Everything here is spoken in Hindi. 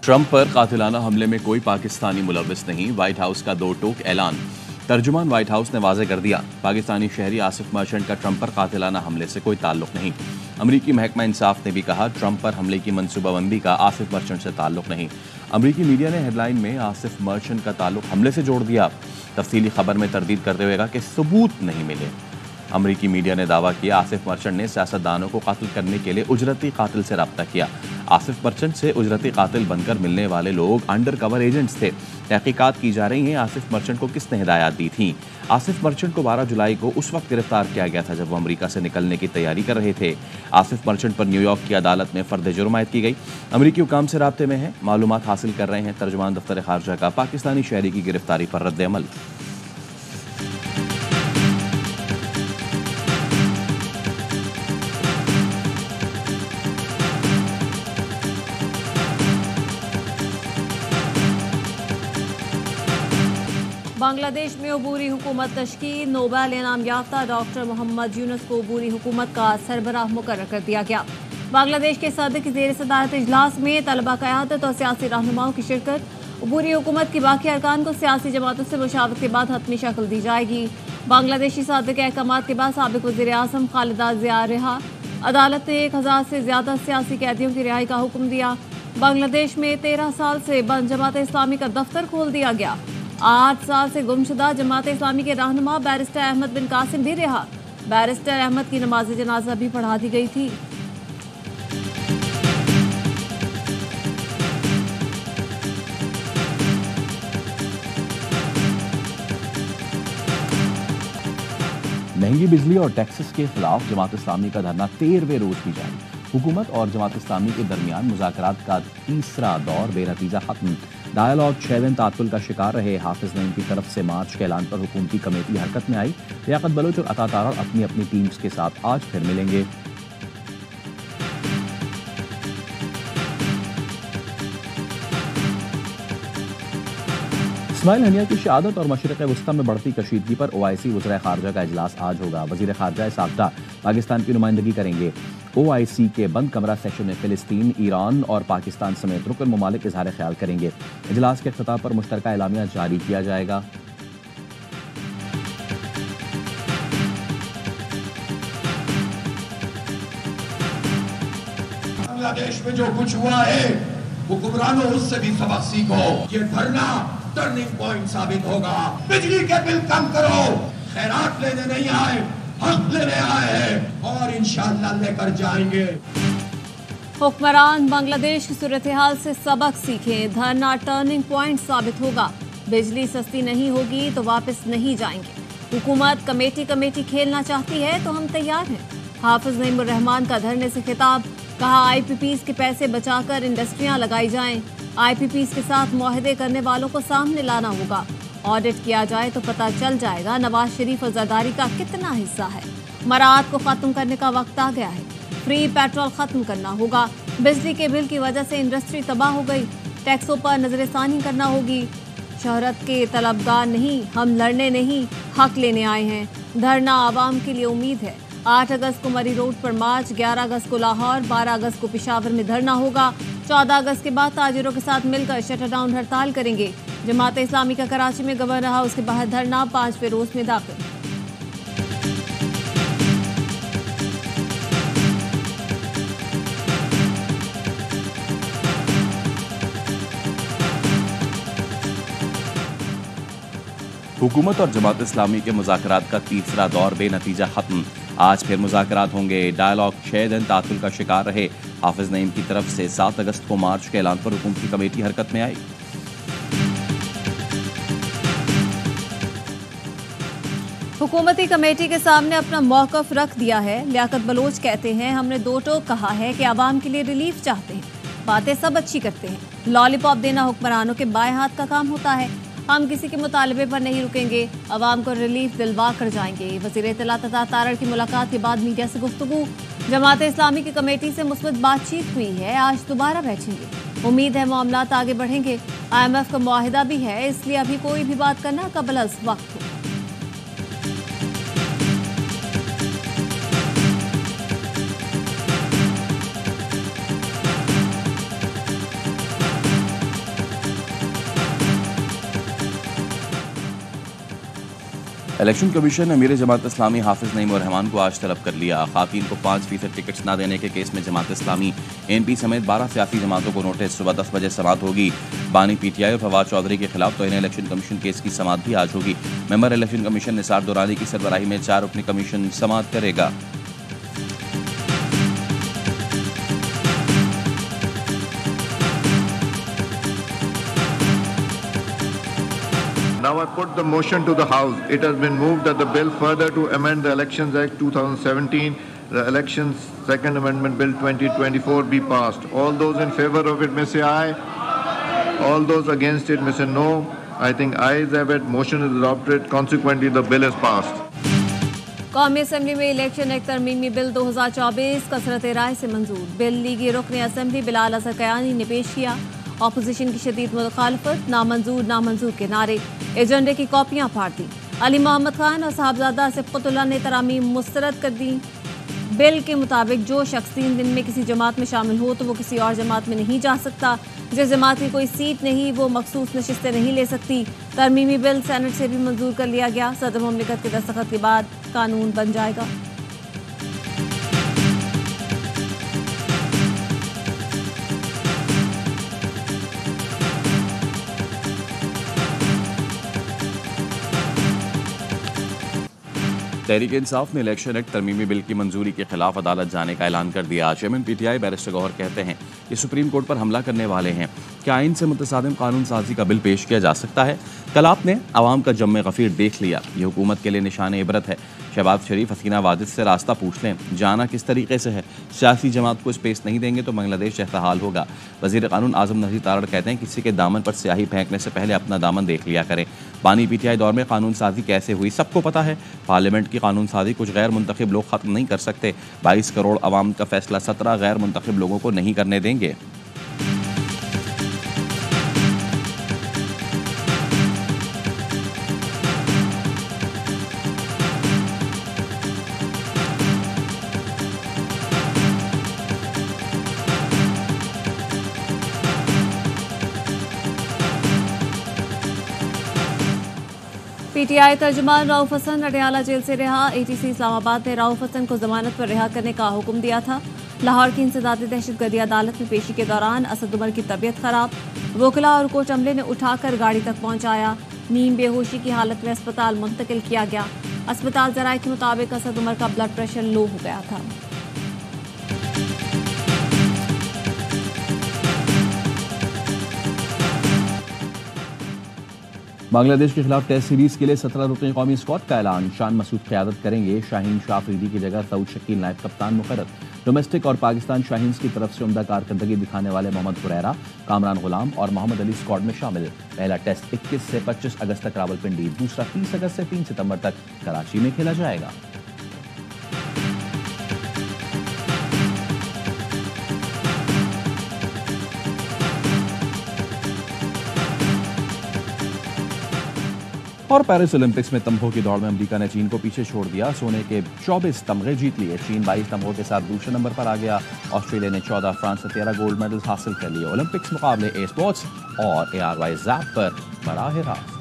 ट्रंप पर कातिलाना हमले में कोई पाकिस्तानी मुलव्विस नहीं, व्हाइट हाउस का दो टोक ऐलान। तर्जुमान व्हाइट हाउस ने वाज़ेह कर दिया, पाकिस्तानी शहरी आसिफ मर्चेंट का ट्रंप पर कातिलाना हमले से कोई ताल्लुक नहीं। अमरीकी महकमा इंसाफ ने भी कहा, ट्रंप पर हमले की मनसूबाबंदी का आसिफ मर्चेंट से ताल्लुक नहीं। अमरीकी मीडिया ने हेडलाइन में आसिफ मर्चेंट का ताल्लुक हमले से जोड़ दिया, तफसीली खबर में तरदीद करते हुए कहा कि सबूत नहीं मिले। अमरीकी मीडिया ने दावा किया, आसिफ मर्चेंट ने सियासतदानों को कत्ल करने के लिए उजरती कातिल से रब्ता किया। आसिफ मर्चेंट से उजरती कातिल बनकर मिलने वाले लोग अंडर कवर एजेंट्स थे। तहकीकात की जा रही हैं आसिफ मर्चेंट को किसने हिदायत दी थी। आसिफ मर्चेंट को 12 जुलाई को उस वक्त गिरफ्तार किया गया था जब वो अमरीका से निकलने की तैयारी कर रहे थे। आसिफ मर्चेंट पर न्यूयॉर्क की अदालत में फर्द जुर्म आयद की गई। अमरीकी हुकाम से राब्ते में है, मालूमात हासिल कर रहे हैं। तर्जुमान दफ्तर खारजा का पाकिस्तानी शहरी की गिरफ्तारी पर रद्द अमल। बांग्लादेश में अबूरी हुकूमत तश्कील, नोबेल इनाम याफ्ता डॉक्टर मोहम्मद यूनुस को अबूरी हुकूमत का सरबराह मुकर्रर कर दिया गया। बांग्लादेश के सदर की ज़ेर सदारत इजलास में तलबा क़यादत और सियासी रहनुमाओं की शिरकत। अबूरी हुकूमत की बाकी अरकान को सियासी जमातों से मुशावरत के बाद हतमी शक्ल दी जाएगी। बांग्लादेशी सदर के अहकामात के बाद साबिक़ वज़ीर आज़म खालिदा ज़िया रिहा। अदालत ने 1000 से ज़्यादा सियासी कैदियों की रिहाई का हुक्म दिया। बांग्लादेश में 13 साल से बंद जमात इस्लामी का दफ्तर खोल दिया गया। 8 साल से गुमशुदा जमात इस्लामी के रहनुमा बैरिस्टर अहमद बिन कासिम भी रिहा। बैरिस्टर अहमद की नमाज जनाजा भी पढ़ा दी गई थी। महंगी बिजली और टैक्सेस के खिलाफ जमात इस्लामी का धरना 13वें रोज भी जारी। हुकूमत और जमात इस्लामी के दरमियान मुज़ाकरात का तीसरा दौर बेनतीजा खत्म। डायलॉग 6 दिन तातुल का शिकार रहे। हाफिज नईम की तरफ से मार्च के ऐलान पर हुकूमती कमेटी हरकत में आई। लियाकत बलोच और अता तारड़ अपनी अपनी टीम्स के साथ आज फिर मिलेंगे। इस्माइल हनिया की शहादत और मशरिक़ वस्ता में बढ़ती कशीदगी पर OIC वज़ीर ख़ारजा का इजलास आज होगा। वज़ीर ख़ारजा साख्ता पाकिस्तान की नुमाइंदगी करेंगे। OIC के बंद कमरा सेशन में फ़िलिस्तीन, ईरान और पाकिस्तान समेत रुकन ममालिक इज़हार ख्याल करेंगे। इजलास के इख्तिताम पर मुश्तरका एलामिया जारी किया जाएगा। बांग्लादेश में जो कुछ हुआ है, हुक्मरानों उससे भी सबक सीखो। ये धरना टर्निंग पॉइंट साबित होगा। बिजली के बिल कम करो, खैरात लेने नहीं आए, हक लेने आए हैं और इंशाअल्लाह लेकर जाएंगे। हुक्मरान बांग्लादेश की सूरत हाल से सबक सीखें, धरना टर्निंग पॉइंट साबित होगा। बिजली सस्ती नहीं होगी तो वापस नहीं जाएंगे। हुकूमत कमेटी खेलना चाहती है तो हम तैयार हैं। हाफिज नईमुर रहमान का धरने से खिताब, कहा IPPs के पैसे बचाकर इंडस्ट्रियां लगाई जाएं। IPPs के साथ मुआहदे करने वालों को सामने लाना होगा। ऑडिट किया जाए तो पता चल जाएगा नवाज शरीफ और जरदारी का कितना हिस्सा है। मराद को खत्म करने का वक्त आ गया है। फ्री पेट्रोल खत्म करना होगा। बिजली के बिल की वजह से इंडस्ट्री तबाह हो गई। टैक्सों पर नजरसानी करना होगी। शोहरत के तलबगार नहीं, हम लड़ने नहीं, हक लेने आए हैं। धरना आवाम के लिए उम्मीद है। 8 अगस्त को मरी रोड पर मार्च, 11 अगस्त को लाहौर, 12 अगस्त को पेशावर में धरना होगा। 14 अगस्त के बाद ताजिरों के साथ मिलकर शटर डाउन हड़ताल करेंगे। जमात इस्लामी का कराची में गवर्नर हाउस के बाहर धरना 5वें रोज में दाखिल। हुकूमत और जमात इस्लामी के मुज़ाकरात का तीसरा दौर बेनतीजा खत्म। आज फिर मुज़ाकरात होंगे। डायलॉग 6 दिन तातुल का शिकार रहे। हाफिज नईम की तरफ से 7 अगस्त को मार्च के ऐलान पर हुकूमती कमेटी हरकत में आई। हुकूमती कमेटी के सामने अपना मौक़िफ़ रख दिया है। लियाकत बलोच कहते हैं, हमने दो टोक कहा है कि आवाम के लिए रिलीफ चाहते हैं। बातें सब अच्छी करते हैं। लॉलीपॉप देना हुक्मरानों के बाएं हाथ का काम होता है। हम किसी के मुतालबे पर नहीं रुकेंगे, आवाम को रिलीफ दिलवा कर जाएंगे। वज़ीर इत्तलात अता तारड़ की मुलाकात के बाद मीडिया से गुफ्तगू। जमात इस्लामी की कमेटी से मुस्बत बातचीत हुई है, आज दोबारा बैठेंगे। उम्मीद है मामलात आगे बढ़ेंगे। IMF का मुआहिदा भी है, इसलिए अभी कोई भी बात करना कबल अज़ वक्त हो। इलेक्शन कमीशन ने अमीर जमात इस्लामी हाफिज नईम उर रहमान को आज तलब कर लिया। खातीन को 5% टिकट्स न देने के केस में जमात इस्लामी, ANP समेत 12 सियासी जमातों को नोटिस। सुबह 10 बजे समाअत होगी। बानी PTI और फवाद चौधरी के खिलाफ तो इन्हें इलेक्शन कमीशन केस की समाअत भी आज होगी। Member election commission Nisar Durrani की सरबराही में 4 रुकनी कमीशन समाअत करेगा। Now I put the motion to the House. It has been moved that the bill further to amend the Elections Act 2017, the Elections Second Amendment Bill 2024 be passed. All those in favor of it may say aye. All those against it may say no. I think ayes have it. Motion is adopted. Consequently, the bill is passed. कौमी असम्बली में इलेक्शन एक्ट तरमीमी बिल 2024 कसरत राय से मंजूर। बिल लीगी रुकन असम्बली बिलाल अजहर कयानी ने पेश किया। ऑपोजिशन की शदीद मुखालफत, नामंजूर के नारे, एजेंडे की कॉपियां फाड़ दी। अली मोहम्मद खान और साहबजादा सिफ़तुल्लाह ने तरामीम मुस्तरद कर दी। बिल के मुताबिक जो शख्स 3 दिन में किसी जमात में शामिल हो तो वो किसी और जमात में नहीं जा सकता। जिस जमात की कोई सीट नहीं वो मखसूस नशिस्तें नहीं ले सकती। तरमीमी बिल सेनेट से भी मंजूर कर लिया गया। सदर मुमलिकत के दस्तखत के बाद कानून बन जाएगा। तहरीक इंसाफ ने इलेक्शन एक्ट तरमीमी बिल की मंजूरी के खिलाफ अदालत जाने का ऐलान कर दिया। चेयरमैन PTI बैरिस्टर गौहर कहते हैं कि सुप्रीम कोर्ट पर हमला करने वाले हैं। क्या आइन से मुतसादिम कानून साजी का बिल पेश किया जा सकता है? कल आपने आवाम का जम्मे गफीर देख लिया। ये हुकूमत के लिए निशान इबरत है। शहबाज शरीफ, हसीना वाजिद से रास्ता पूछ लें, जाना किस तरीके से है। सियासी जमात को स्पेस नहीं देंगे तो बांग्लादेश जैसा हाल होगा। वज़ीर कानून आज़म नज़ीर तारड़ कहते हैं किसी के दामन पर स्याही फेंकने से पहले अपना दामन देख लिया करें। बानी PTI दौर में कानून साजी कैसे हुई सबको पता है। पार्लियामेंट की कानून साजी कुछ गैर मुंतखब लोग ख़त्म नहीं कर सकते। 22 करोड़ आवाम का फैसला 17 गैर मुंतखब लोगों को नहीं करने देंगे। PTI तर्जुमान राउफ हसन अडयाला जेल से रिहा। ATC इस्लामाबाद ने राउफ हसन को जमानत पर रिहा करने का हुक्म दिया था। लाहौर की इंसदादी दहशतगर्दी अदालत में पेशी के दौरान असद उमर की तबीयत खराब, वोकला और कोच अमले ने उठाकर गाड़ी तक पहुंचाया। नीम बेहोशी की हालत में अस्पताल मुंतकिल किया गया। अस्पताल जराये के मुताबिक असद उमर का ब्लड प्रेशर लो हो गया था। बांग्लादेश के खिलाफ टेस्ट सीरीज के लिए 17 रुकनी कौमी स्क्वाड का ऐलान। शान मसूद क़यादत करेंगे। शाहीन शाह अफरीदी की जगह सऊद शकील नायब कप्तान मुकर्रर। डोमेस्टिक और पाकिस्तान शाहीन्स की तरफ से उम्दा कारकर्दगी दिखाने वाले मोहम्मद हुरैरा, कामरान गुलाम और मोहम्मद अली स्क्वाड में शामिल। पहला टेस्ट 21 से 25 अगस्त तक रावलपिंडी, दूसरा 30 अगस्त से 3 सितंबर तक कराची में खेला जाएगा। और पेरिस ओलंपिक्स में तमगों की दौड़ में अमेरिका ने चीन को पीछे छोड़ दिया। सोने के 24 तमगे जीत लिए। चीन 22 तमगों के साथ दूसरे नंबर पर आ गया। ऑस्ट्रेलिया ने 14, फ्रांस ने 13 गोल्ड मेडल्स हासिल कर लिए। ओलंपिक्स मुकाबले A स्पोर्ट्स और ARY ज़ैप पर बराह रास्त।